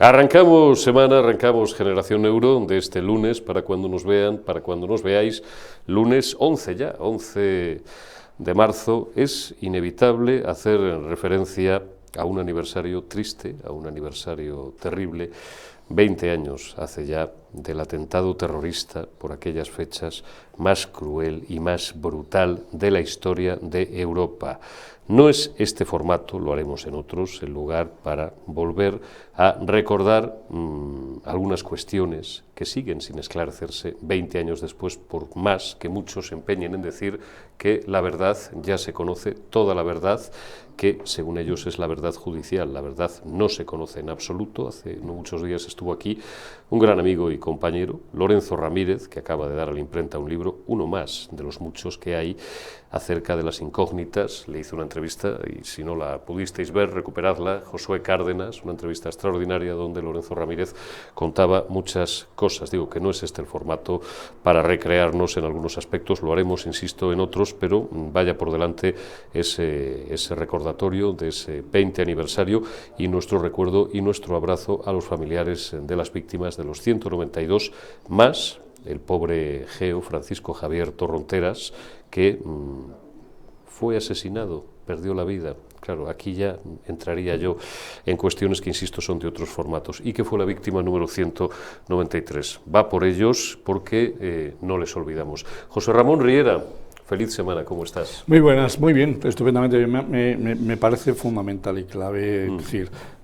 Arrancamos semana, arrancamos Generación Euro de este lunes, para cuando nos vean, para cuando nos veáis, lunes 11 ya, 11 de marzo. Es inevitable hacer referencia a un aniversario triste, a un aniversario terrible. 20 años hace ya del atentado terrorista, por aquellas fechas, más cruel y más brutal de la historia de Europa. No es este formato, lo haremos en otros, el lugar para volver a recordar algunas cuestiones que siguen sin esclarecerse 20 años después, por más que muchos se empeñen en decir que la verdad ya se conoce, toda la verdad, que según ellos es la verdad judicial. La verdad no se conoce en absoluto. Hace no muchos días estuvo aquí un gran amigo y compañero, Lorenzo Ramírez, que acaba de dar a la imprenta un libro, uno más de los muchos que hay, acerca de las incógnitas. Le hizo una entrevista, y si no la pudisteis ver, recuperadla, Josué Cárdenas, una entrevista extraordinaria donde Lorenzo Ramírez contaba muchas cosas. Digo que no es este el formato para recrearnos en algunos aspectos, lo haremos, insisto, en otros, pero vaya por delante ese recordatorio de ese 20 aniversario y nuestro recuerdo y nuestro abrazo a los familiares de las víctimas de los 192, más el pobre Geo, Francisco Javier Torronteras, que fue asesinado, perdió la vida. Claro, aquí ya entraría yo en cuestiones que, insisto, son de otros formatos, y que fue la víctima número 193. Va por ellos porque no les olvidamos. José Ramón Riera, feliz semana, ¿cómo estás? Muy buenas, muy bien, estupendamente. Me parece fundamental y clave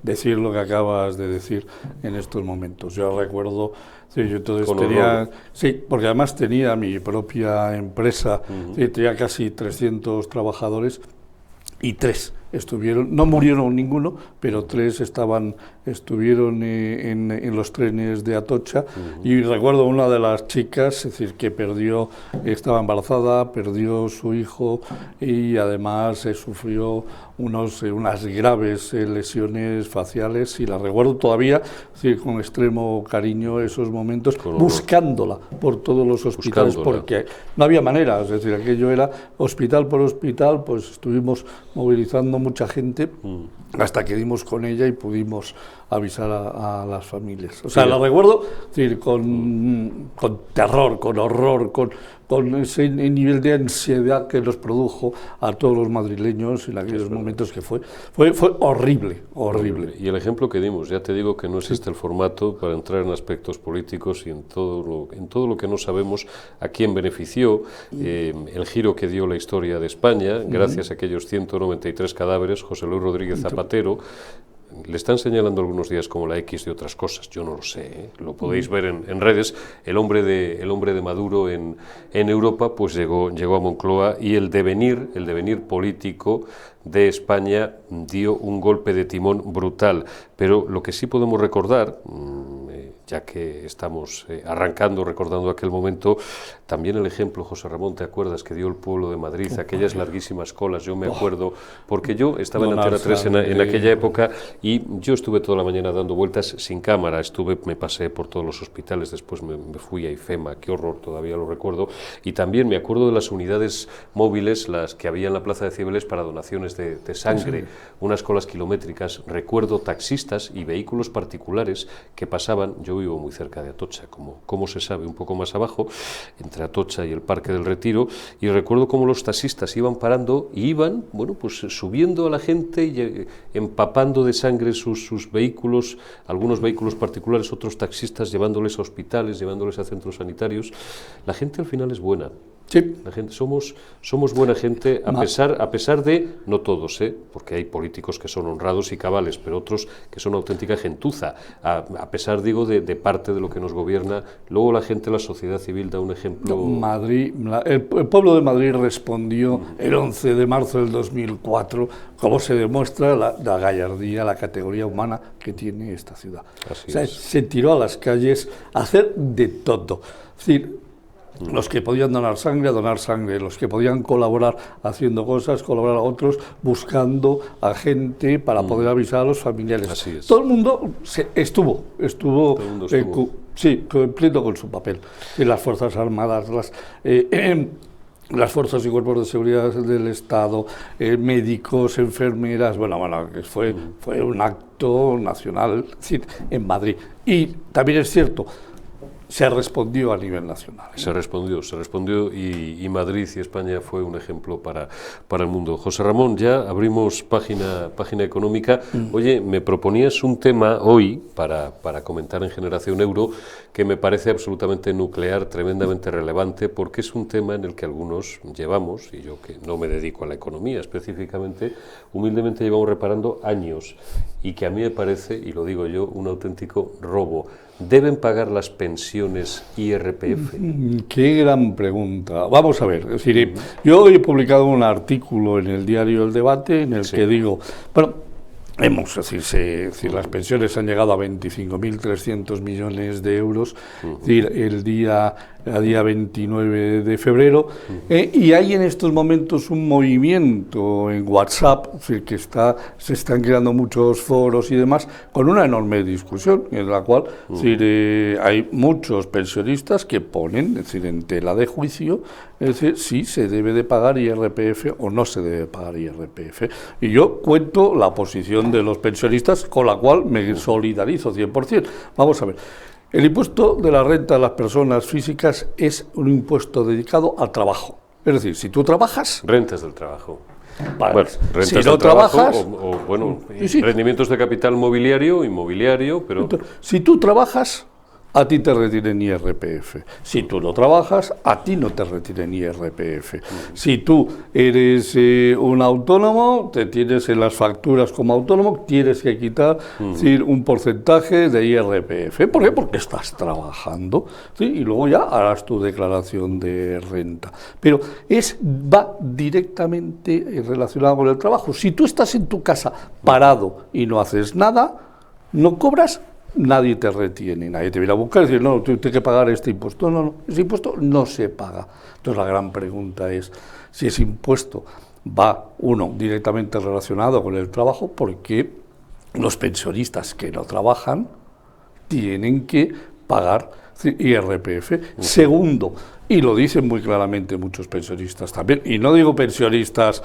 decir lo que acabas de decir en estos momentos. Yo recuerdo, sí, yo entonces tenía, sí, porque además tenía mi propia empresa, sí, tenía casi 300 trabajadores y 3 estuvieron, no murieron ninguno, pero 3 estuvieron en los trenes de Atocha. Y recuerdo una de las chicas, es decir, que estaba embarazada, perdió su hijo y además sufrió unas graves lesiones faciales, y la recuerdo todavía, es decir, con extremo cariño esos momentos, buscándola por todos los hospitales, porque no había manera, es decir, aquello era hospital por hospital. Pues estuvimos movilizando mucha gente hasta que dimos con ella y pudimos avisar a las familias. O sea, la recuerdo, es decir, con terror, con horror, con ese nivel de ansiedad que nos produjo a todos los madrileños en aquellos momentos, que fue horrible, horrible. Y el ejemplo que dimos, ya te digo que no es este el formato para entrar en aspectos políticos y en todo lo que no sabemos a quién benefició, el giro que dio la historia de España, gracias a aquellos 193 cadáveres. José Luis Rodríguez Zapatero, le están señalando algunos días como la X de otras cosas, yo no lo sé, ¿eh? Lo podéis ver en redes. El hombre de Maduro en Europa pues llegó a Moncloa, y el devenir político de España dio un golpe de timón brutal. Pero lo que sí podemos recordar, ya que estamos arrancando, recordando aquel momento, también el ejemplo, José Ramón, ¿te acuerdas que dio el pueblo de Madrid? Aquellas larguísimas colas, yo me acuerdo, porque yo estaba en Antena 3 en aquella época, y yo estuve toda la mañana dando vueltas sin cámara, me pasé por todos los hospitales, después me fui a IFEMA, qué horror, todavía lo recuerdo, y también me acuerdo de las unidades móviles, las que había en la Plaza de Cibeles para donaciones de sangre, unas colas kilométricas. Recuerdo taxistas y vehículos particulares que pasaban. Yo vivo muy cerca de Atocha, como se sabe, un poco más abajo, entre Atocha y el Parque del Retiro, y recuerdo cómo los taxistas iban parando y iban, bueno, pues subiendo a la gente y empapando de sangre sus vehículos, algunos vehículos particulares, otros taxistas llevándoles a hospitales, llevándoles a centros sanitarios. La gente al final es buena. Sí. La gente, somos buena gente, a pesar de, no todos, porque hay políticos que son honrados y cabales, pero otros que son auténtica gentuza, a pesar, digo, de parte de lo que nos gobierna. Luego la gente, la sociedad civil da un ejemplo. El pueblo de Madrid respondió el 11 de marzo del 2004, como se demuestra la gallardía, la categoría humana que tiene esta ciudad. Se tiró a las calles a hacer de todo. Es decir, los que podían donar sangre, los que podían colaborar haciendo cosas, colaborar a otros, buscando a gente para poder avisar a los familiares. Así es. Todo el mundo estuvo sí, cumpliendo con su papel. Y las Fuerzas Armadas, las fuerzas y cuerpos de seguridad del Estado, médicos, enfermeras, bueno, fue un acto nacional, es decir, en Madrid. Y también es cierto, se respondió a nivel nacional. Se respondió y Madrid y España fue un ejemplo para el mundo. José Ramón, ya abrimos página económica. Oye, me proponías un tema hoy para comentar en Generación Euro que me parece absolutamente nuclear, tremendamente relevante, porque es un tema en el que algunos llevamos, y yo que no me dedico a la economía específicamente, humildemente llevamos reparando años, y que a mí me parece, y lo digo yo, un auténtico robo. ¿Deben pagar las pensiones IRPF? Qué gran pregunta. Vamos a ver, es decir, yo he publicado un artículo en el diario El Debate en el que digo, bueno, las pensiones han llegado a 25.300 millones de euros, es decir, el día 29 de febrero, y hay en estos momentos un movimiento en WhatsApp, es decir, que se están creando muchos foros y demás, con una enorme discusión, en la cual hay muchos pensionistas que ponen, es decir, en tela de juicio, es decir, si se debe de pagar IRPF o no se debe pagar IRPF. Y yo cuento la posición de los pensionistas, con la cual me solidarizo 100%. Vamos a ver. El impuesto de la renta de las personas físicas es un impuesto dedicado al trabajo. Es decir, si tú trabajas... Rentas del trabajo. Vale. Bueno, rentas si no del trabajas... rendimientos de capital inmobiliario, pero... Entonces, si tú trabajas, a ti te retiren IRPF. Si tú no trabajas, a ti no te retiren IRPF. Si tú eres un autónomo, te tienes en las facturas como autónomo, tienes que quitar un porcentaje de IRPF. ¿Por qué? Porque estás trabajando, ¿sí? Y luego ya harás tu declaración de renta. Pero va directamente relacionado con el trabajo. Si tú estás en tu casa parado y no haces nada, no cobras, nadie te retiene, nadie te viene a buscar y decir, no, tú tienes que pagar este impuesto. No, ese impuesto no se paga. Entonces la gran pregunta es, si ese impuesto va, directamente relacionado con el trabajo, ¿por qué los pensionistas que no trabajan tienen que pagar IRPF? Segundo, y lo dicen muy claramente muchos pensionistas también, y no digo pensionistas,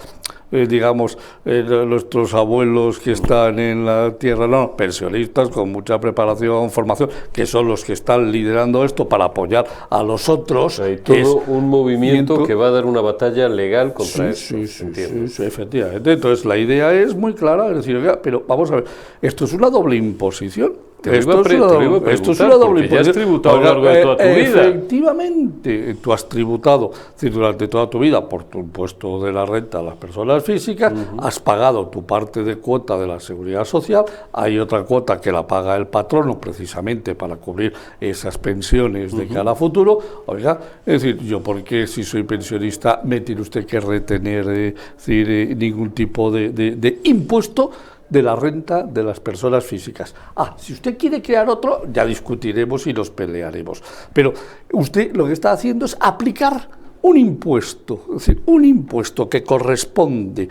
nuestros abuelos que están en la tierra, no, pensionistas con mucha preparación, formación, que son los que están liderando esto para apoyar a los otros. Hay todo un movimiento que va a dar una batalla legal contra eso. Sí, efectivamente. Entonces la idea es muy clara, es decir, pero vamos a ver, esto es una doble imposición. Esto es una doble imposición. Ya has tributado a lo largo de toda tu vida. Efectivamente, tú has tributado durante toda tu vida por tu impuesto de la renta a las personas físicas, has pagado tu parte de cuota de la seguridad social, hay otra cuota que la paga el patrono precisamente para cubrir esas pensiones de cara a futuro. Oiga, es decir, yo porque si soy pensionista me tiene usted que retener ningún tipo de impuesto de la renta de las personas físicas. Si usted quiere crear otro, ya discutiremos y nos pelearemos. Pero usted lo que está haciendo es aplicar un impuesto, es decir, un impuesto que corresponde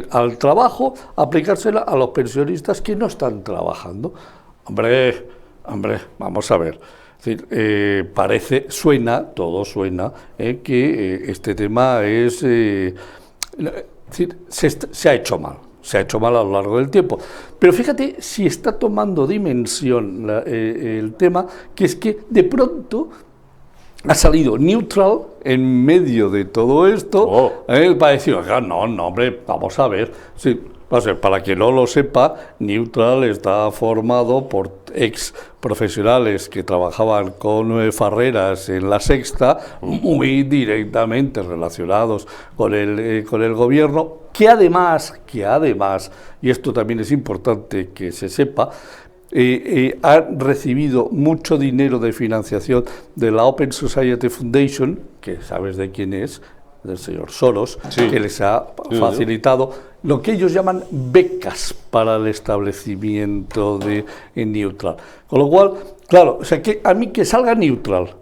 al trabajo, aplicársela a los pensionistas que no están trabajando. Hombre, vamos a ver. Es decir, todo suena que este tema se ha hecho mal. Se ha hecho mal a lo largo del tiempo. Pero fíjate si está tomando dimensión el tema, que es que de pronto ha salido Neutral en medio de todo esto, para decir, no, hombre, vamos a ver. Sí, para quien no lo sepa, Neutral está formado por ex profesionales que trabajaban con Farreras en La Sexta, muy directamente relacionados con el gobierno, que además, y esto también es importante que se sepa, han recibido mucho dinero de financiación de la Open Society Foundation, que sabes de quién es, del señor Soros, que les ha facilitado lo que ellos llaman becas para el establecimiento de Neutral. Con lo cual, claro, que a mí que salga Neutral,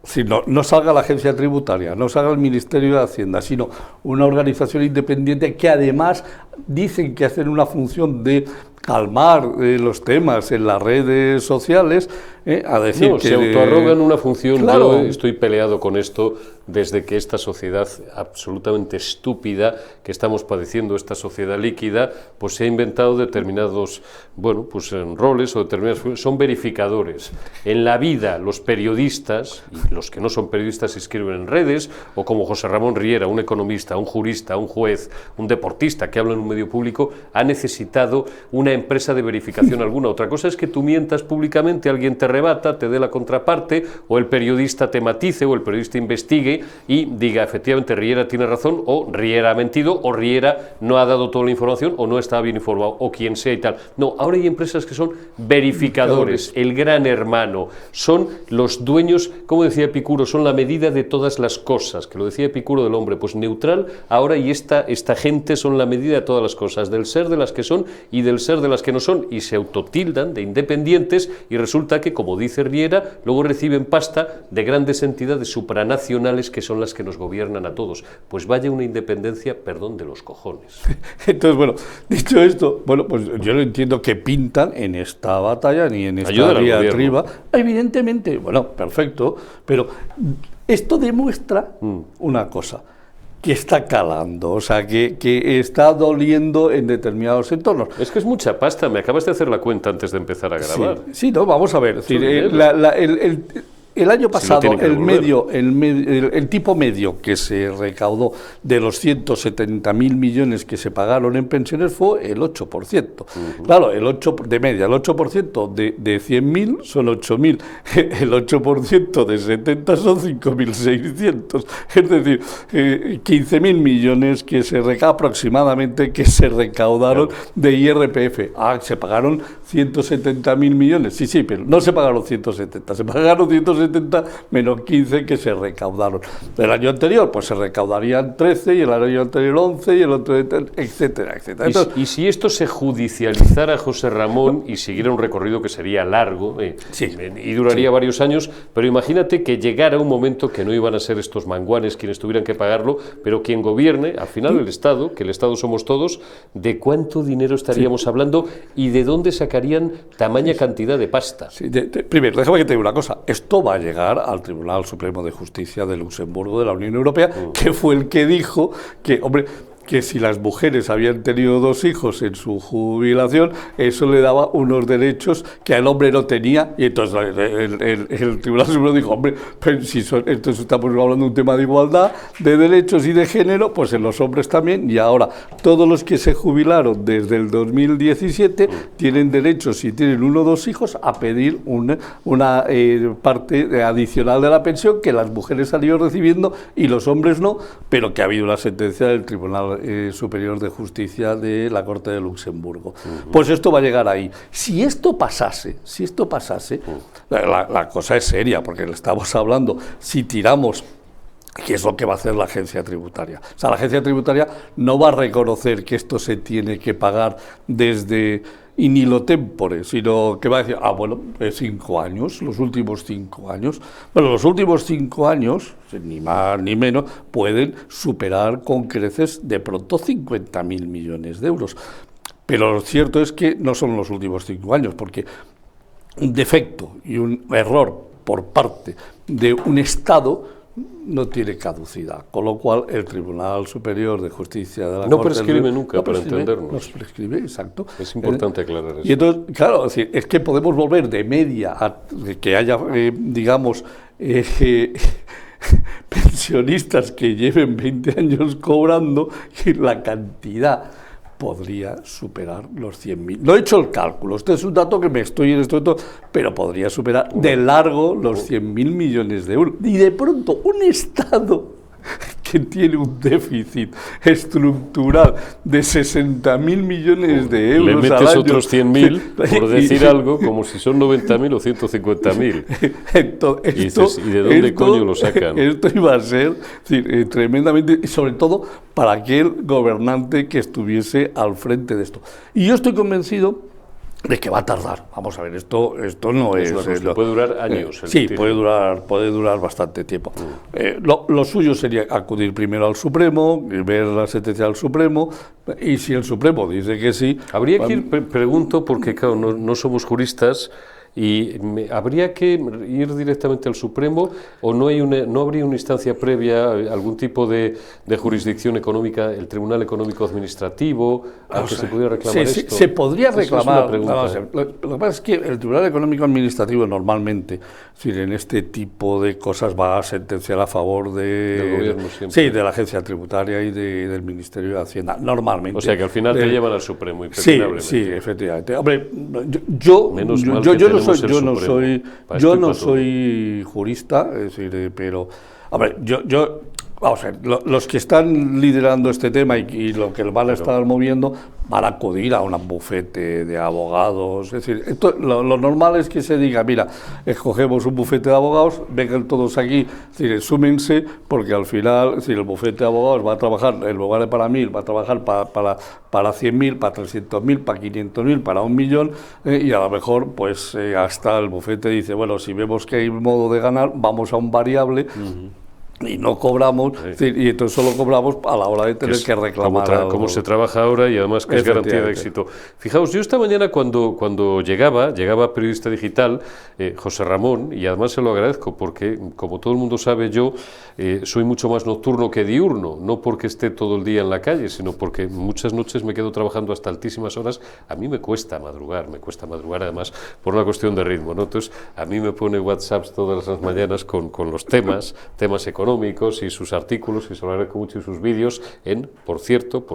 si no salga la agencia tributaria, no salga el Ministerio de Hacienda, sino una organización independiente que además dicen que hacen una función de calmar los temas en las redes sociales, a decir no, que... se autoarrogan una función. Claro. Yo estoy peleado con esto desde que esta sociedad absolutamente estúpida que estamos padeciendo, esta sociedad líquida, pues se ha inventado determinados, bueno, pues roles o determinados, son verificadores. En la vida, los periodistas, y los que no son periodistas se escriben en redes, o como José Ramón Riera, un economista, un jurista, un juez, un deportista que habla en un medio público, ha necesitado una empresa de verificación alguna. Otra cosa es que tú mientas públicamente, alguien te rebata, te dé la contraparte, o el periodista te matice, o el periodista investigue y diga, efectivamente, Riera tiene razón, o Riera ha mentido, o Riera no ha dado toda la información, o no estaba bien informado, o quien sea y tal. No, ahora hay empresas que son verificadores, el gran hermano, son los dueños, como decía Epicuro, son la medida de todas las cosas, que lo decía Epicuro del hombre, pues neutral, ahora y esta gente son la medida de todas las cosas, del ser de las que son y del ser de las que no son, y se autotildan de independientes, y resulta que, como dice Riera, luego reciben pasta de grandes entidades supranacionales que son las que nos gobiernan a todos. Pues vaya una independencia, perdón, de los cojones. Entonces, bueno, dicho esto, bueno, pues yo no entiendo que pintan en esta batalla ni en esta diatriba. Evidentemente, bueno, perfecto, pero esto demuestra una cosa, que está calando, o sea, que está doliendo en determinados entornos. Es que es mucha pasta, me acabas de hacer la cuenta antes de empezar a grabar. Sí, no, vamos a ver, es decir, el año pasado, el tipo medio que se recaudó de los 170.000 millones que se pagaron en pensiones fue el 8%. Claro, el 8% de media, el 8% de 100.000 son 8.000, el 8% de 70 son 5.600. Es decir, 15.000 millones que se aproximadamente que se recaudaron de IRPF. Se pagaron 170.000 millones. Sí, pero no se pagaron 170, se pagaron 170 menos 15 que se recaudaron. El año anterior, pues se recaudarían 13, y el año anterior 11, y el otro, etcétera, etcétera. Entonces, y si esto se judicializara, José Ramón, y siguiera un recorrido que sería largo, y duraría varios años, pero imagínate que llegara un momento que no iban a ser estos manguanes quienes tuvieran que pagarlo, pero quien gobierne, al final el Estado, que el Estado somos todos, ¿de cuánto dinero estaríamos hablando y de dónde sacarían tamaña cantidad de pasta? Primero, déjame que te diga una cosa, esto va a llegar al Tribunal Supremo de Justicia de Luxemburgo de la Unión Europea, que fue el que dijo que, hombre, que si las mujeres habían tenido 2 hijos en su jubilación, eso le daba unos derechos que el hombre no tenía, y entonces el Tribunal Supremo dijo, hombre, pero si entonces estamos hablando de un tema de igualdad, de derechos y de género, pues en los hombres también, y ahora todos los que se jubilaron desde el 2017 tienen derechos, si tienen 1 o 2 hijos, a pedir una parte adicional de la pensión que las mujeres han ido recibiendo y los hombres no, pero que ha habido una sentencia del Tribunal Superior de Justicia de la Corte de Luxemburgo. Pues esto va a llegar ahí. Si esto pasase, la cosa es seria, porque estamos hablando, si tiramos, ¿qué es lo que va a hacer la agencia tributaria? O sea, la agencia tributaria no va a reconocer que esto se tiene que pagar desde in illo tempore, sino que va a decir, bueno, 5 años, los últimos 5 años. Bueno, los últimos 5 años, ni más ni menos, pueden superar con creces de pronto 50.000 millones de euros. Pero lo cierto es que no son los últimos 5 años, porque un defecto y un error por parte de un Estado no tiene caducidad, con lo cual el Tribunal Superior de Justicia de la no Corte prescribe nunca, para entendernos. No prescribe, exacto. Es importante aclarar eso. Y entonces, claro, es que podemos volver de media a que haya, digamos, pensionistas que lleven 20 años cobrando, y la cantidad podría superar los 100.000. No he hecho el cálculo, este es un dato que me estoy en esto, pero podría superar de largo los 100.000 millones de euros. Y de pronto un Estado que tiene un déficit estructural de 60.000 millones de euros le metes al año, otros 100.000 por decir algo, como si son 90.000 o 150.000. ¿Y de dónde coño lo sacan? Esto iba a ser tremendamente, y sobre todo para aquel gobernante que estuviese al frente de esto. Y yo estoy convencido de que va a tardar. Vamos a ver, esto no es... puede durar años. Sí, puede durar bastante tiempo. Lo suyo sería acudir primero al Supremo, ver la sentencia del Supremo, y si el Supremo dice que sí... Habría que ir, pregunto, porque claro, no somos juristas, y ¿habría que ir directamente al Supremo o no habría una instancia previa, algún tipo de jurisdicción económica, el Tribunal Económico Administrativo, al que se pudiera reclamar esto? Se podría reclamar. Lo que pasa es que el Tribunal Económico Administrativo normalmente, es decir, en este tipo de cosas va a sentenciar a favor del gobierno siempre. Sí, de la agencia tributaria y del Ministerio de Hacienda, normalmente. O sea que al final te llevan al Supremo, impepinablemente. Sí, efectivamente. Hombre, yo no soy jurista, es decir, pero, hombre, vamos a ver, los que están liderando este tema y lo que van a estar moviendo van a acudir a un bufete de abogados. Es decir, lo normal es que se diga, mira, escogemos un bufete de abogados, vengan todos aquí, es decir, súmense, porque al final, si el bufete de abogados va a trabajar, en lugar de para 1.000, va a trabajar para 100.000, para 300.000, para 500.000, para 1 millón, y a lo mejor, pues, hasta el bufete dice, bueno, si vemos que hay modo de ganar, vamos a un variable, y no cobramos, y entonces solo cobramos a la hora de tener que reclamar. Como se trabaja ahora y además que es garantía de éxito. Fijaos, yo esta mañana cuando llegaba Periodista Digital, José Ramón, y además se lo agradezco porque, como todo el mundo sabe, yo soy mucho más nocturno que diurno, no porque esté todo el día en la calle, sino porque muchas noches me quedo trabajando hasta altísimas horas. A mí me cuesta madrugar además por una cuestión de ritmo, ¿no? Entonces, a mí me pone WhatsApps todas las mañanas con los temas económicos y sus artículos, y se lo agradezco mucho, y sus vídeos por cierto,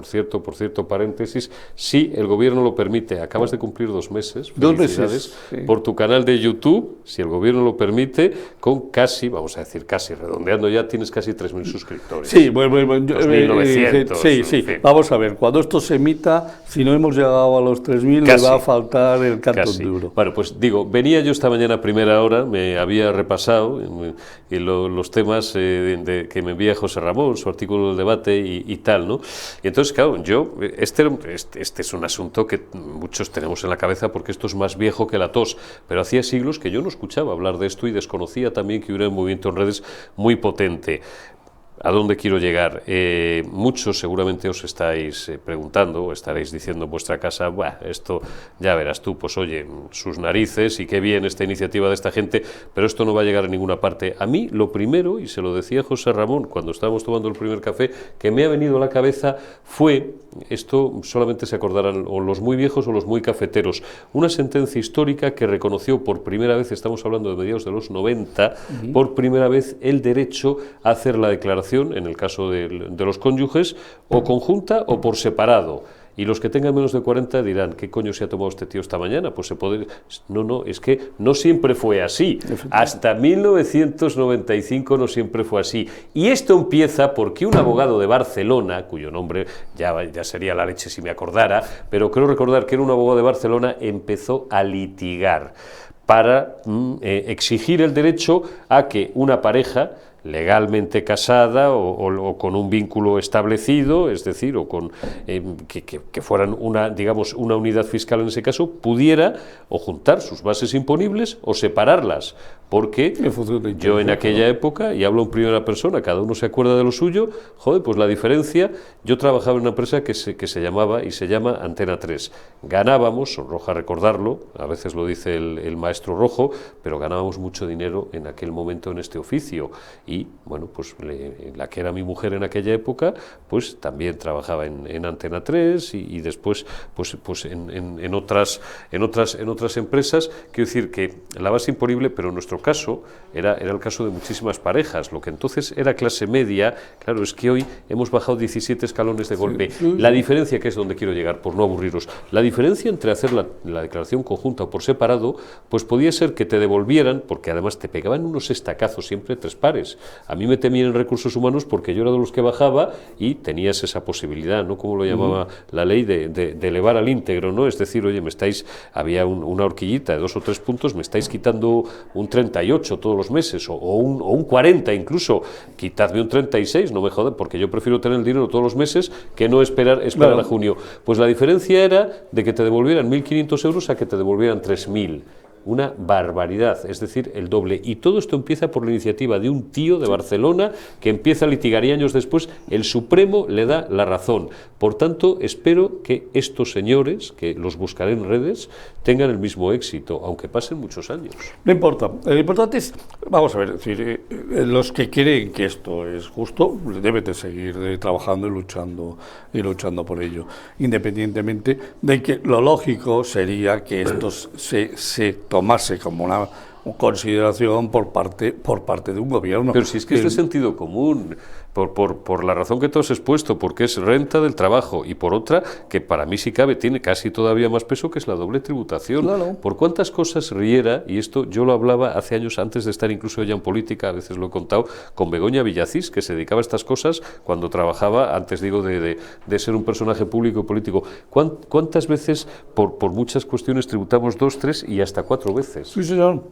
paréntesis, si el gobierno lo permite, acabas de cumplir 2 meses, felicidades, por tu canal de YouTube, si el gobierno lo permite, con casi, vamos a decir casi, redondeando ya, tienes casi 3.000 suscriptores. Sí, bueno, 2.900. Sí, en fin. Vamos a ver, cuando esto se emita, si no hemos llegado a los 3.000, le va a faltar el cantón duro. Bueno, pues digo, venía yo esta mañana a primera hora, me había repasado los temas que me envía José Ramón, su artículo del debate y tal, ¿no? Y entonces, claro, este es un asunto que muchos tenemos en la cabeza porque esto es más viejo que la tos, pero hacía siglos que yo no escuchaba hablar de esto y desconocía también que hubiera un movimiento en redes muy potente. ¿A dónde quiero llegar? Muchos seguramente os estáis preguntando o estaréis diciendo en vuestra casa, buah, esto ya verás tú, pues oye, sus narices y qué bien esta iniciativa de esta gente, pero esto no va a llegar a ninguna parte. A mí lo primero, y se lo decía José Ramón cuando estábamos tomando el primer café, que me ha venido a la cabeza fue, esto solamente se acordarán o los muy viejos o los muy cafeteros, una sentencia histórica que reconoció por primera vez, estamos hablando de mediados de los 90, por primera vez el derecho a hacer la declaración, en el caso de los cónyuges, o conjunta o por separado. Y los que tengan menos de 40 dirán, ¿qué coño se ha tomado este tío esta mañana? Pues se puede... No, es que no siempre fue así. Hasta 1995 no siempre fue así. Y esto empieza porque un abogado de Barcelona, cuyo nombre ya sería la leche si me acordara, pero creo recordar que era un abogado de Barcelona, empezó a litigar para exigir el derecho a que una pareja legalmente casada o con un vínculo establecido, es decir, o con que fueran digamos, una unidad fiscal en ese caso, pudiera o juntar sus bases imponibles o separarlas, porque yo en aquella época, y hablo en primera persona, cada uno se acuerda de lo suyo, joder, pues la diferencia, yo trabajaba en una empresa que se llamaba y se llama Antena 3, ganábamos, sonroja recordarlo, a veces lo dice el maestro Rojo, pero ganábamos mucho dinero en aquel momento en este oficio. Y, bueno, pues la que era mi mujer en aquella época, pues también trabajaba en Antena 3 y después pues en otras empresas. Quiero decir que la base imponible, pero en nuestro caso era el caso de muchísimas parejas. Lo que entonces era clase media, claro, es que hoy hemos bajado 17 escalones de golpe. La diferencia, que es donde quiero llegar, por no aburriros, la diferencia entre hacer la declaración conjunta o por separado, pues podía ser que te devolvieran, porque además te pegaban unos estacazos siempre 3 pares. A mí me temían en recursos humanos porque yo era de los que bajaba y tenías esa posibilidad, ¿no? Como lo llamaba la ley, de elevar al íntegro, ¿no? Es decir, oye, había una horquillita de 2 o 3 puntos, me estáis quitando un 38 todos los meses, o un 40 incluso, quitadme un 36, no me jodan, porque yo prefiero tener el dinero todos los meses que no esperar claro. A junio. Pues la diferencia era de que te devolvieran 1.500 euros a que te devolvieran 3.000. una barbaridad, es decir, el doble. Y todo esto empieza por la iniciativa de un tío de Barcelona que empieza a litigar y años después el Supremo le da la razón. Por tanto, espero que estos señores, que los buscaré en redes, tengan el mismo éxito, aunque pasen muchos años. No importa. Lo importante es, vamos a ver, es decir, los que creen que esto es justo, deben de seguir trabajando y luchando por ello, independientemente de que lo lógico sería que esto se tomase como una consideración por parte de un gobierno. Pero si es que es de sentido común, por la razón que tú has expuesto, porque es renta del trabajo, y por otra, que para mí si cabe tiene casi todavía más peso, que es la doble tributación. Claro. Por cuántas cosas Riera, y esto yo lo hablaba hace años antes de estar incluso ya en política, a veces lo he contado, con Begoña Villacís, que se dedicaba a estas cosas cuando trabajaba, antes digo, de ser un personaje público y político. ¿Cuántas veces, por muchas cuestiones, tributamos 2, 3 y hasta 4 veces? Sí, señor.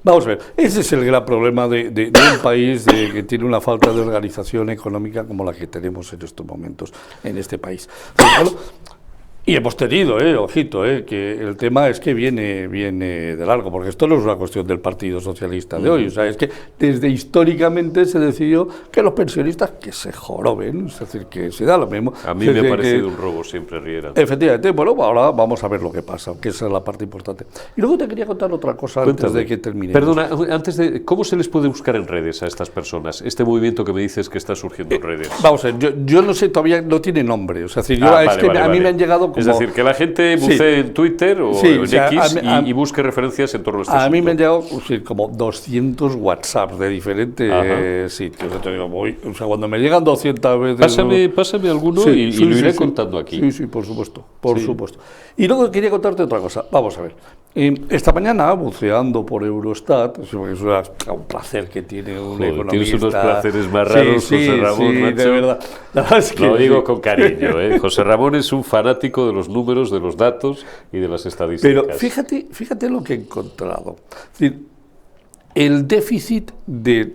Vamos a ver, ese es el gran problema de un país que tiene una falta de organización económica como la que tenemos en estos momentos en este país. Y hemos tenido, ojito, que el tema es que viene de largo, porque esto no es una cuestión del Partido Socialista de hoy, o sea, es que desde históricamente se decidió que los pensionistas que se joroben, es decir, que se da lo mismo. A mí me ha parecido un robo siempre, Riera. Efectivamente, bueno, ahora vamos a ver lo que pasa, que esa es la parte importante. Y luego te quería contar otra cosa. Cuéntame. Antes de que termine. Perdona, ¿cómo se les puede buscar en redes a estas personas? Este movimiento que me dices que está surgiendo en redes. Vamos a ver, yo no sé, todavía no tiene nombre, o sea, a mí me han llegado como... Es decir, que la gente bucee en Twitter o en X y busque referencias en torno a este asunto. A mí me han llegado como 200 WhatsApps de diferentes sitios. O sea, cuando me llegan 200 veces... Pásame alguno y lo iré contando aquí. Sí, por supuesto, supuesto. Y luego quería contarte otra cosa. Vamos a ver. Esta mañana, buceando por Eurostat, es un placer que tiene un economista... Tienes unos placeres más raros, José Ramón, macho. De verdad. La verdad es que lo digo con cariño, ¿eh? José Ramón es un fanático de los números, de los datos y de las estadísticas. Pero fíjate lo que he encontrado. Es decir, el déficit de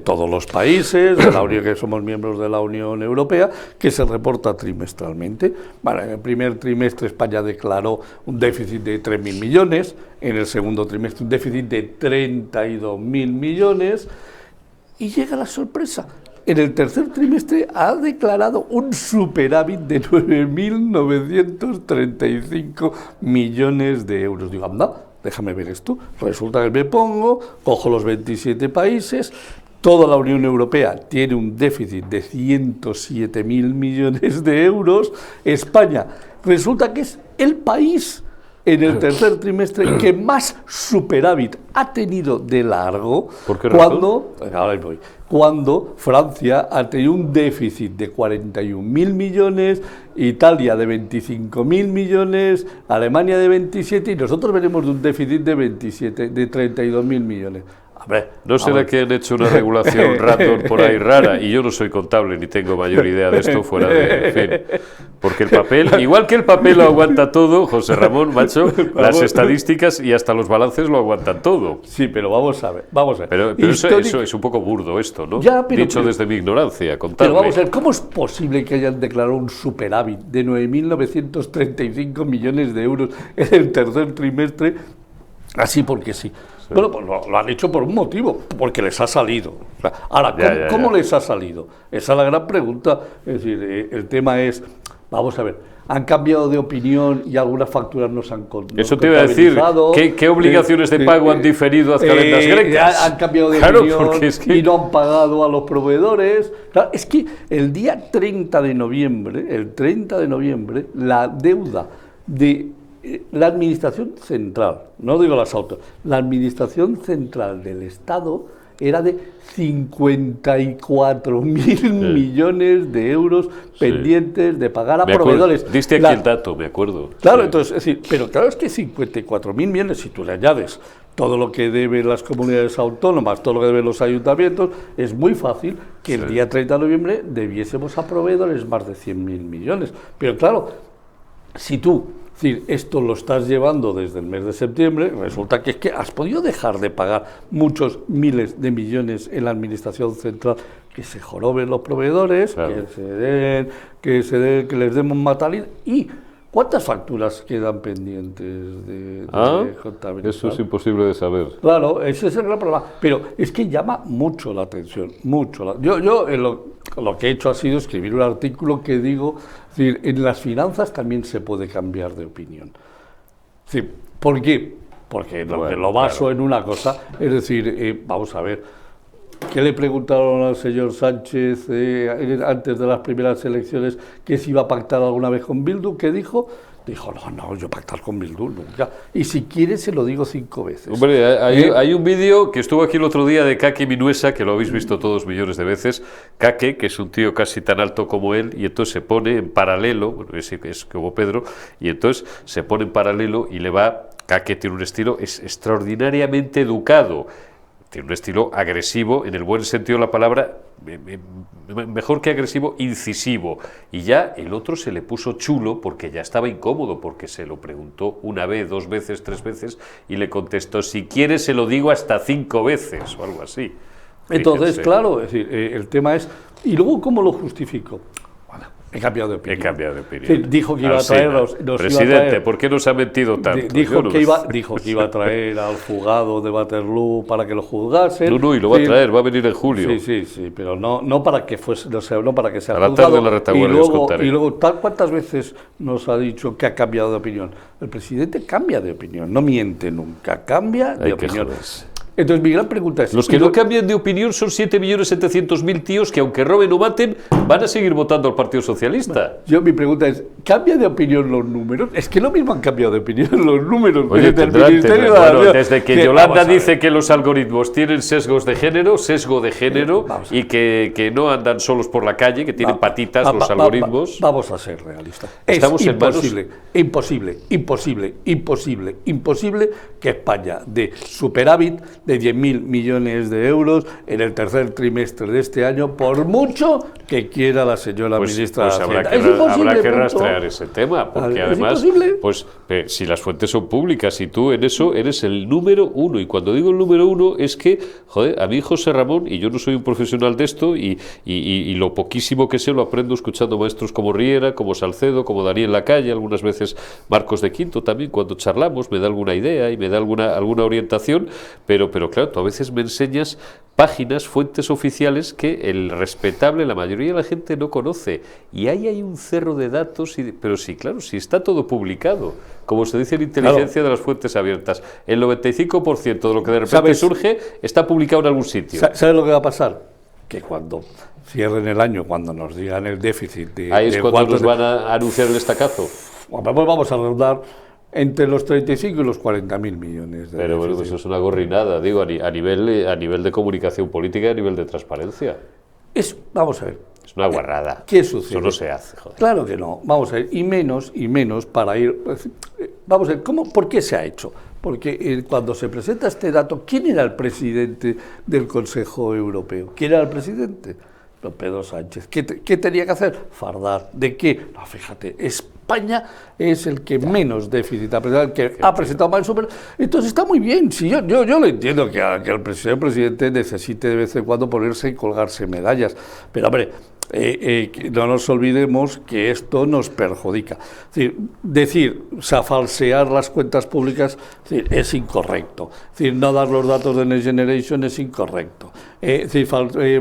todos los países, de la Unión, que somos miembros de la Unión Europea, que se reporta trimestralmente. Bueno, en el primer trimestre España declaró un déficit de 3.000 millones, en el segundo trimestre un déficit de 32.000 millones, y llega la sorpresa. En el tercer trimestre ha declarado un superávit de 9.935 millones de euros. Digo, anda, déjame ver esto. Resulta que me pongo, cojo los 27 países, toda la Unión Europea tiene un déficit de 107.000 millones de euros. España resulta que es el país en el tercer trimestre que más superávit ha tenido de largo. ¿Por qué razón? Cuando Francia ha tenido un déficit de 41.000 millones, Italia de 25.000 millones, Alemania de 27, y nosotros venimos de un déficit de 32.000 millones. ¿No será que han hecho una regulación random por ahí rara? Y yo no soy contable ni tengo mayor idea de esto fuera de... En fin, porque el papel, igual que el papel lo aguanta todo, José Ramón, macho, las estadísticas y hasta los balances lo aguantan todo. Sí, pero vamos a ver. Pero eso es un poco burdo esto, ¿no? Dicho desde mi ignorancia, contable. Pero vamos a ver, ¿cómo es posible que hayan declarado un superávit de 9.935 millones de euros en el tercer trimestre? Así porque sí. Bueno, pues lo han hecho por un motivo, porque les ha salido. Ahora, ¿cómo les ha salido? Esa es la gran pregunta. Es decir, el tema es, vamos a ver, han cambiado de opinión y algunas facturas nos han Eso te iba a decir, ¿qué obligaciones de pago han diferido a calendas grecas? Han cambiado de opinión y no han pagado a los proveedores. Claro, es que el día 30 de noviembre, la deuda de la Administración Central, no digo las autos, la Administración Central del Estado era de 54.000 millones de euros pendientes de pagar a proveedores. Diste aquí el dato, me acuerdo. Claro, entonces, es decir, pero claro, es que 54.000 millones, si tú le añades todo lo que deben las comunidades autónomas, todo lo que deben los ayuntamientos, es muy fácil que el día 30 de noviembre debiésemos a proveedores más de 100.000 millones. Pero claro, si tú... Es decir, esto lo estás llevando desde el mes de septiembre, resulta que es que has podido dejar de pagar muchos miles de millones en la Administración Central, que se joroben los proveedores, claro, que les demos matalidad, y ¿Cuántas facturas quedan pendientes de contabilizar? Eso es imposible de saber. Claro, ese es el gran problema. Pero es que llama mucho la atención, mucho. Yo lo que he hecho ha sido escribir un artículo que digo, es decir, en las finanzas también se puede cambiar de opinión. Es decir, ¿por qué? Porque lo baso en una cosa, es decir, vamos a ver, ¿qué le preguntaron al señor Sánchez antes de las primeras elecciones que si iba a pactar alguna vez con Bildu? ¿Qué dijo? Dijo, no, yo pactar con Bildu nunca. Y si quiere se lo digo 5 veces. Hombre, hay un vídeo que estuvo aquí el otro día de Kake Minuesa, que lo habéis visto todos millones de veces. Kake, que es un tío casi tan alto como él, y entonces se pone en paralelo, bueno, es como Pedro, y entonces se pone en paralelo y le va... Kake tiene un estilo extraordinariamente educado. Tiene un estilo agresivo, en el buen sentido de la palabra, mejor que agresivo, incisivo. Y ya el otro se le puso chulo porque ya estaba incómodo, porque se lo preguntó 1 vez, 2 veces, 3 veces, y le contestó, si quieres se lo digo hasta 5 veces, o algo así. Entonces, fíjense. claro, es decir, el tema es, ¿y luego cómo lo justifico? He cambiado de opinión. He cambiado de opinión. Dijo que iba a traerlos. Presidente, ¿por qué nos ha mentido tanto? Dijo que iba a traer al juzgado de Waterloo para que lo juzgasen. No, y lo va a traer, va a venir en julio. Sí, pero no para que fuese, no para que sea a la juzgado. Tarde de la retaguardia os contaré. Y luego, ¿cuántas veces nos ha dicho que ha cambiado de opinión? El presidente cambia de opinión, no miente nunca, cambia de opinión. Entonces, mi gran pregunta es... Los que no cambian de opinión son 7.700.000 tíos que, aunque roben o maten, van a seguir votando al Partido Socialista. Mi pregunta es, ¿cambia de opinión los números? Es que lo mismo han cambiado de opinión los números. Oye, desde que Yolanda dice que los algoritmos tienen sesgo de género, y que no andan solos por la calle, que tienen patitas los algoritmos. Vamos a ser realistas. Estamos imposible que España dé superávit de 10.000 millones de euros en el tercer trimestre de este año, por mucho que quiera la señora ministra de Hacienda. Habrá que rastrear ese tema, porque además, si las fuentes son públicas y tú en eso eres el número 1, y cuando digo el número 1 es que, a mí José Ramón, y yo no soy un profesional de esto, y lo poquísimo que sé lo aprendo escuchando maestros como Riera, como Salcedo, como Daniel Lacalle, algunas veces Marcos de Quinto también, cuando charlamos me da alguna idea y me da alguna orientación, pero claro, tú a veces me enseñas páginas, fuentes oficiales que el respetable, la mayoría de la gente no conoce, y ahí hay un cerro de datos, pero sí, claro, sí está todo publicado, como se dice en inteligencia de las fuentes abiertas. El 95% de lo que de repente surge está publicado en algún sitio. ¿Sabes lo que va a pasar? Que cuando cierren el año, cuando nos digan el déficit ahí es cuando nos van a anunciar el estacazo. Pues vamos a rondar entre los 35 y los 40.000 millones de Pero bueno, eso es una gorrinada, digo, a nivel de comunicación política y a nivel de transparencia. Vamos a ver. Es una guarrada. ¿Qué sucede? Eso no se hace, joder. Claro que no. Vamos a ver, y menos para ir... Vamos a ver, ¿por qué se ha hecho? Porque cuando se presenta este dato, ¿quién era el presidente del Consejo Europeo? ¿Quién era el presidente? Pedro Sánchez. ¿Qué tenía que hacer? Fardar. ¿De qué? No, fíjate, España es el que menos déficit ha presentado, el que ha presentado más super. Entonces está muy bien. Si yo lo entiendo que el presidente necesite de vez en cuando ponerse y colgarse medallas. Pero, hombre, no nos olvidemos que esto nos perjudica. Falsear las cuentas públicas es incorrecto. No dar los datos de Next Generation es incorrecto.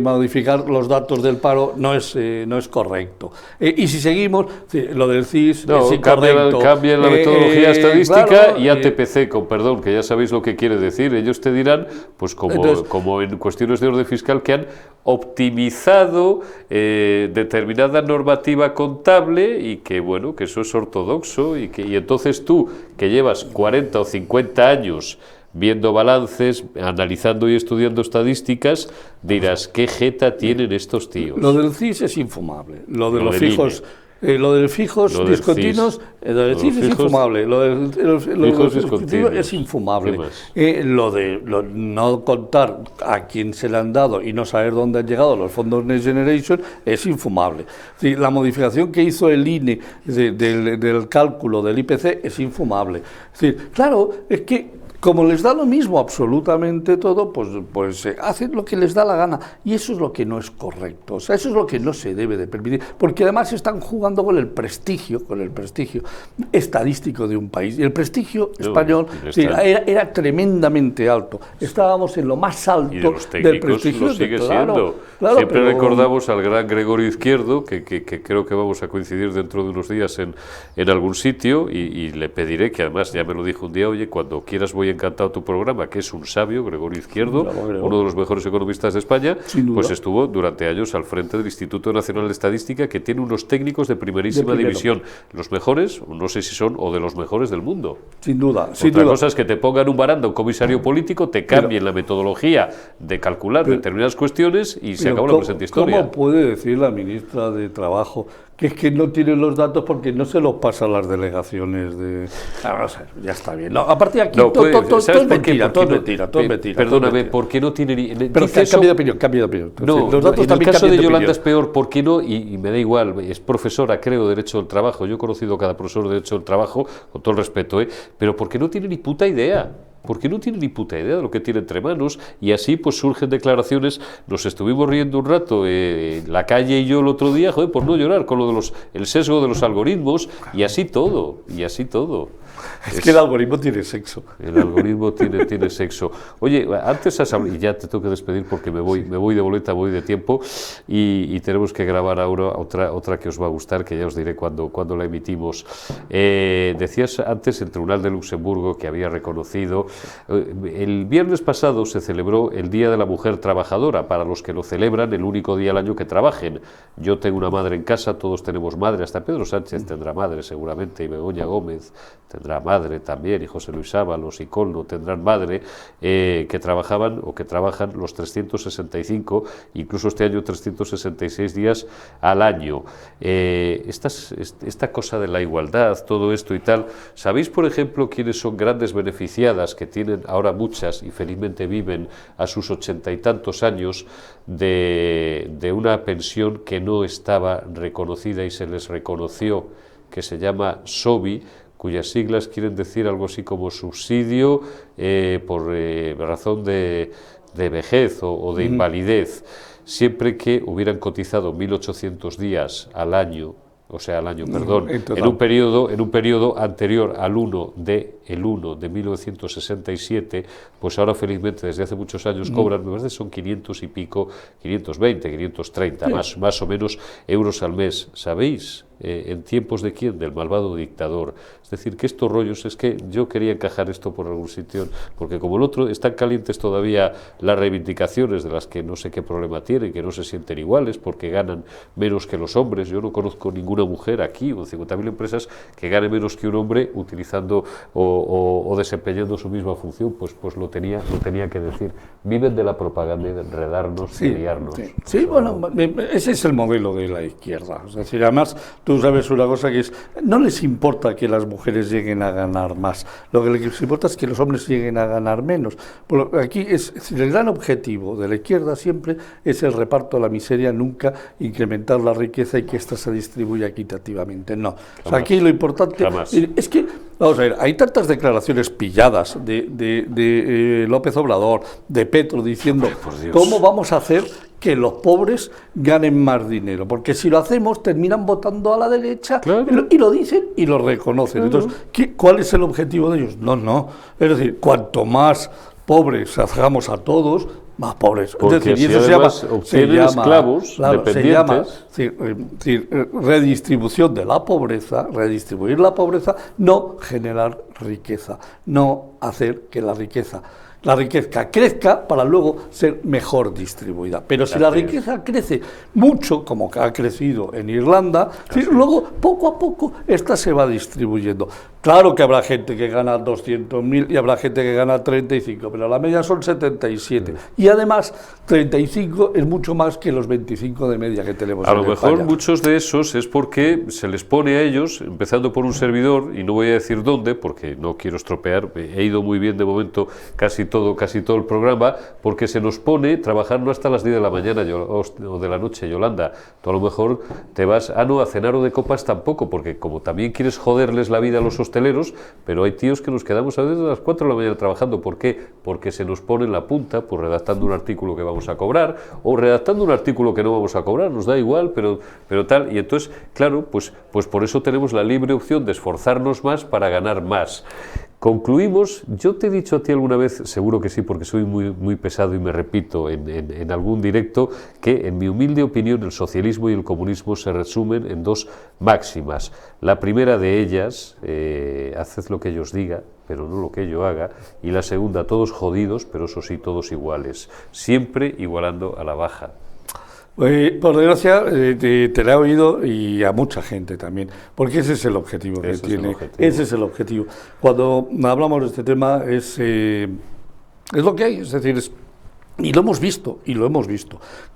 Modificar los datos del paro no es correcto. Y si seguimos, lo del CIS es incorrecto. Cambia la metodología estadística y ATPC, con perdón, que ya sabéis lo que quiere decir. Ellos te dirán, pues como en cuestiones de orden fiscal, que han optimizado determinada normativa contable y que, bueno, que eso es ortodoxo y entonces tú, que llevas 40 o 50 años viendo balances, analizando y estudiando estadísticas, dirás, ¿qué jeta tienen estos tíos? Lo del CIS es infumable. Lo de los fijos... lo de fijos discontinuos es infumable. Lo de fijos discontinuos es infumable. Lo de no contar a quién se le han dado y no saber dónde han llegado los fondos Next Generation es infumable. La modificación que hizo el INE del cálculo del IPC es infumable. Claro, es que como les da lo mismo absolutamente todo, pues hacen lo que les da la gana, y eso es lo que no es correcto, o sea, eso es lo que no se debe de permitir, porque además están jugando con el prestigio estadístico de un país, y el prestigio español era tremendamente alto, estábamos en lo más alto del prestigio. Lo sigue siendo. Siempre recordamos al gran Gregorio Izquierdo, que creo que vamos a coincidir dentro de unos días en algún sitio, y le pediré, que además ya me lo dijo un día, oye, cuando quieras voy encantado a tu programa, que es un sabio, Gregorio Izquierdo, uno de los mejores economistas de España, pues estuvo durante años al frente del Instituto Nacional de Estadística, que tiene unos técnicos de primerísima división, los mejores, no sé si son, o de los mejores del mundo. Sin duda. Otra cosa es que te pongan un baranda, un comisario político, te cambien la metodología de calcular determinadas cuestiones y se acabó la presente historia. ¿Cómo puede decir la ministra de Trabajo que es que no tiene los datos porque no se los pasa a las delegaciones de... No sé, ya está bien. No, aparte de aquí todo es mentira, todo es mentira. Perdóname, ¿por qué no tiene... Pero cambia de opinión. No, los datos en el caso de Yolanda es peor, ¿por qué no? Y me da igual, es profesora, creo, de Derecho del Trabajo, yo he conocido a cada profesor de Derecho del Trabajo, con todo el respeto, pero ¿por qué no tiene ni puta idea? Porque no tiene ni puta idea de lo que tiene entre manos, y así pues surgen declaraciones. Nos estuvimos riendo un rato, La Calle y yo el otro día, joder, por no llorar, con lo de el sesgo de los algoritmos, y así todo. Es que el algoritmo tiene sexo. El algoritmo tiene sexo. Oye, antes has hablado, y ya te tengo que despedir porque me voy de boleta, voy de tiempo, y tenemos que grabar ahora otra que os va a gustar, que ya os diré cuando la emitimos. Decías antes el Tribunal de Luxemburgo que había reconocido. El viernes pasado se celebró el Día de la Mujer Trabajadora, para los que lo celebran el único día al año que trabajen. Yo tengo una madre en casa, todos tenemos madre, hasta Pedro Sánchez tendrá madre seguramente, y Begoña Gómez tendrá madre también, y José Luis Ábalos y Colno tendrán madre, que trabajaban o que trabajan los 365, incluso este año 366 días al año. Esta cosa de la igualdad, todo esto y tal, ¿sabéis, por ejemplo, quiénes son grandes beneficiadas, que tienen ahora muchas y felizmente viven a sus 80 y tantos años de una pensión que no estaba reconocida y se les reconoció, que se llama SOBI, cuyas siglas quieren decir algo así como subsidio por razón de vejez o de invalidez, siempre que hubieran cotizado 1.800 días al año, en un periodo anterior al 1 de 1967, pues ahora felizmente desde hace muchos años cobran, me parece son 500 y pico, 520, 530, más o menos euros al mes. ¿Sabéis? ¿En tiempos de quién? Del malvado dictador. Es decir, que estos rollos, es que yo quería encajar esto por algún sitio, porque como el otro, están calientes todavía las reivindicaciones, de las que no sé qué problema tienen, que no se sienten iguales, porque ganan menos que los hombres. Yo no conozco ninguna mujer aquí, o 50.000 empresas, que gane menos que un hombre utilizando o desempeñando su misma función, pues lo tenía que decir. Viven de la propaganda y de enredarnos, de liarnos. Sí, bueno, ese es el modelo de la izquierda. Es decir, además, tú sabes una cosa que es, no les importa que las mujeres lleguen a ganar más, lo que les importa es que los hombres lleguen a ganar menos. Aquí el gran objetivo de la izquierda siempre es el reparto de la miseria, nunca incrementar la riqueza y que ésta se distribuya equitativamente. No. O sea, aquí lo importante es que, vamos a ver, hay tantas declaraciones pilladas de López Obrador, de Petro, diciendo cómo vamos a hacer que los pobres ganen más dinero, porque si lo hacemos terminan votando a la derecha, y lo dicen y lo reconocen. Entonces, ¿cuál es el objetivo de ellos? No, es decir, cuanto más pobres hagamos a todos, más pobres. Porque es decir, y eso se llama esclavos, dependientes. Se llama redistribución de la pobreza, redistribuir la pobreza, no generar riqueza, no hacer que la riqueza crezca para luego ser mejor distribuida. Pero si la riqueza crece mucho, como ha crecido en Irlanda, luego poco a poco esta se va distribuyendo. Claro que habrá gente que gana 200.000 y habrá gente que gana 35, pero la media son 77. Y además, 35 es mucho más que los 25 de media que tenemos en España. A lo mejor muchos de esos es porque se les pone a ellos, empezando por un servidor, y no voy a decir dónde, porque no quiero estropear, he ido muy bien de momento casi todo el programa, porque se nos pone trabajar no hasta las 10 de la mañana o de la noche, Yolanda. Tú a lo mejor te vas, no, a cenar o de copas tampoco, porque como también quieres joderles la vida a los hosteleros, pero hay tíos que nos quedamos a veces a las 4 de la mañana trabajando. ¿Por qué? Porque se nos pone en la punta, pues redactando un artículo que vamos a cobrar, o redactando un artículo que no vamos a cobrar, nos da igual, pero tal. Y entonces, claro, pues por eso tenemos la libre opción de esforzarnos más para ganar más. Concluimos. Yo te he dicho a ti alguna vez, seguro que sí, porque soy muy pesado y me repito en algún directo, que en mi humilde opinión el socialismo y el comunismo se resumen en dos máximas. La primera de ellas, haced lo que yo os diga, pero no lo que yo haga, y la segunda, todos jodidos, pero eso sí, todos iguales, siempre igualando a la baja. Por desgracia, te la he oído y a mucha gente también, porque ese es el objetivo que tiene. Ese es el objetivo. Cuando hablamos de este tema es lo que hay, es decir, y lo hemos visto,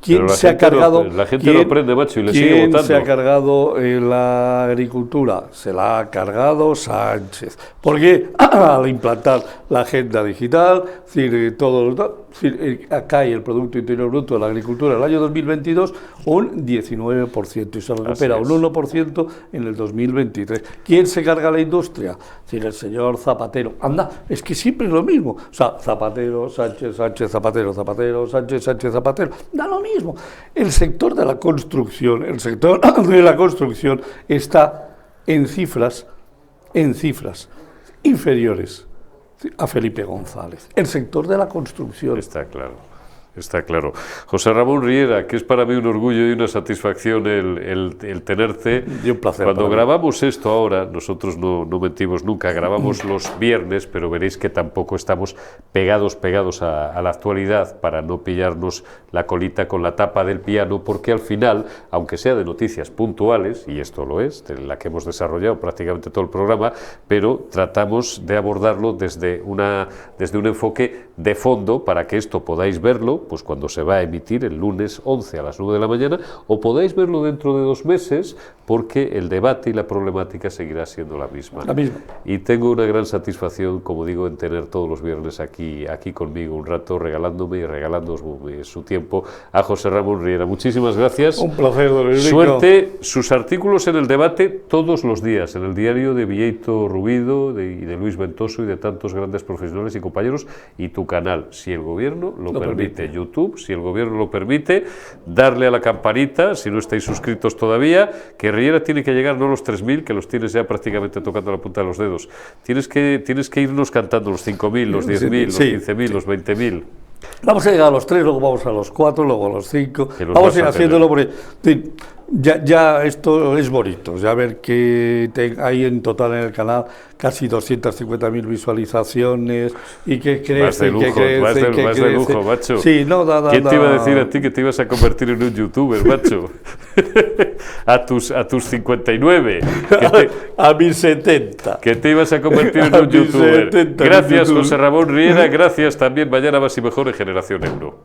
¿Quién se ha cargado? La gente lo aprende, macho, y le sigue votando. ¿Quién se ha cargado la agricultura? Se la ha cargado Sánchez. ¿Por qué? Al implantar la agenda digital, es decir, cae el Producto Interior Bruto de la agricultura en el año 2022 un 19% y se recupera un 1% en el 2023. ¿Quién se carga la industria? Es decir, el señor Zapatero. Anda, es que siempre es lo mismo. O sea, Zapatero, Sánchez, Sánchez, Zapatero, Zapatero, Sánchez, Sánchez, Zapatero. Da lo mismo. El sector de la construcción, está en cifras inferiores a Felipe González. El sector de la construcción. Está claro. Está claro. José Ramón Riera, que es para mí un orgullo y una satisfacción el tenerte. Y un placer. Cuando grabamos esto ahora, nosotros no mentimos nunca, grabamos los viernes, pero veréis que tampoco estamos pegados a la actualidad para no pillarnos la colita con la tapa del piano, porque al final, aunque sea de noticias puntuales, y esto lo es, de la que hemos desarrollado prácticamente todo el programa, pero tratamos de abordarlo desde un enfoque de fondo para que esto podáis verlo pues cuando se va a emitir el lunes 11 a las 9 de la mañana, o podáis verlo dentro de 2 meses, porque el debate y la problemática seguirá siendo la misma. Y tengo una gran satisfacción, como digo, en tener todos los viernes aquí conmigo un rato, regalándome y regalando su tiempo a José Ramón Riera. Muchísimas gracias. Un placer, don Enrico. Suerte. Sus artículos en el debate todos los días, en el diario de Villeito Rubido y de Luis Ventoso y de tantos grandes profesionales y compañeros, y tu canal, si el gobierno lo permite. YouTube, si el gobierno lo permite, darle a la campanita, si no estáis suscritos todavía, que Riera tiene que llegar no a los 3.000, que los tienes ya prácticamente tocando la punta de los dedos. Tienes que irnos cantando los 5.000, los 10.000, los 15.000, los 20.000. Vamos a llegar a los 3, luego vamos a los 4, luego a los 5. Vamos a ir haciéndolo porque ya esto es bonito. Ya ver que hay en total en el canal casi 250.000 visualizaciones y que crece, más de lujo, macho. Sí, ¿Quién te iba a decir a ti que te ibas a convertir en un youtuber, macho? a tus 59. A mis 70. Que te ibas a convertir en un youtuber. Gracias, José Ramón Riera. Gracias también. Mañana más y mejor en Generación Euro.